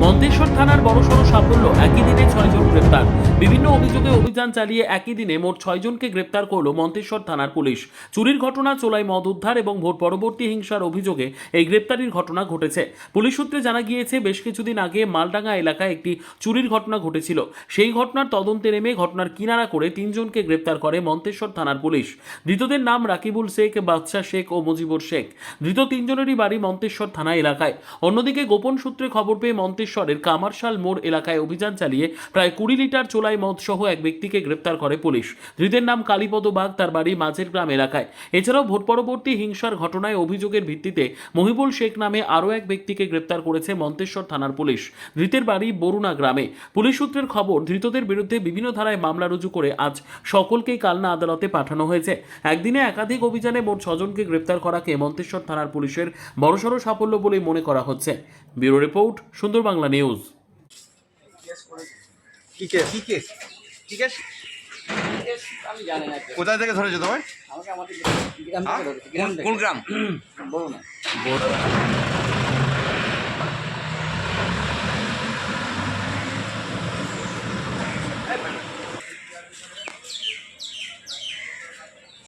মন্তেশ্বর থানার বড়সড় সাফল্য, একই দিনে 6 জন গ্রেপ্তার। বিভিন্ন অভিযোগে অভিযান চালিয়ে একই দিনে মোট 6 জনকে গ্রেপ্তার করল মন্তেশ্বর থানার পুলিশ। চুরির ঘটনা, চোলাই মদ উদ্ধার এবং ভোট পরবর্তী হিংসার অভিযোগে এই গ্রেপ্তারির ঘটনা ঘটেছে। পুলিশ সূত্রে জানা গিয়েছে, বেশ কিছুদিন আগে মালডাঙ্গা এলাকায় একটি চুরির ঘটনা ঘটেছিল। সেই ঘটনার তদন্তে নেমে ঘটনার কিনারা করে 3 জনকে গ্রেপ্তার করে মন্তেশ্বর থানার পুলিশ। ধৃতদের নাম রাকিবুল শেখ, বাদশা শেখ ও মুজিবুর শেখ। ধৃত 3 জনেরই বাড়ি মন্তেশ্বর থানা এলাকায়। অন্যদিকে গোপন সূত্রে খবর পেয়ে মন্তেশ্বরের কামারশাল মোড় এলাকায় অভিযান চালিয়ে প্রায় 20 লিটার চোলাই মদ সহ এক ব্যক্তিকে গ্রেপ্তার করে পুলিশ। ধৃতের নাম কালীপদ বাগ, তার বাড়ি মাঝের গ্রাম এলাকায়। এছাড়াও ভোট পরবর্তী হিংসার ঘটনায় অভিযোগের ভিত্তিতে মহিবুল শেখ নামে আরও এক ব্যক্তিকে গ্রেপ্তার করেছে মন্তেশ্বর থানার পুলিশ। ধৃতের বাড়ি বরুণা গ্রামে। পুলিশ সূত্রের খবর, ধৃতদের বিরুদ্ধে বিভিন্ন ধারায় মামলা রুজু করে আজ সকলকেই কালনা আদালতে পাঠানো হয়েছে। একদিনে একাধিক অভিযানে মোট 6 জনকে গ্রেপ্তার করাকে মন্তেশ্বর থানার পুলিশের বড়সড় সাফল্য বলেই মনে করা হচ্ছে। ব্যুরো রিপোর্ট, সুন্দর বাংলা নিউজ। আমি জানি না। কোথায় থেকে ধরেছো তোমায়? আমাকে আমাদের গ্রাম থেকে ধরেছে। গ্রাম থেকে। কোন গ্রাম? বড় না। বড়।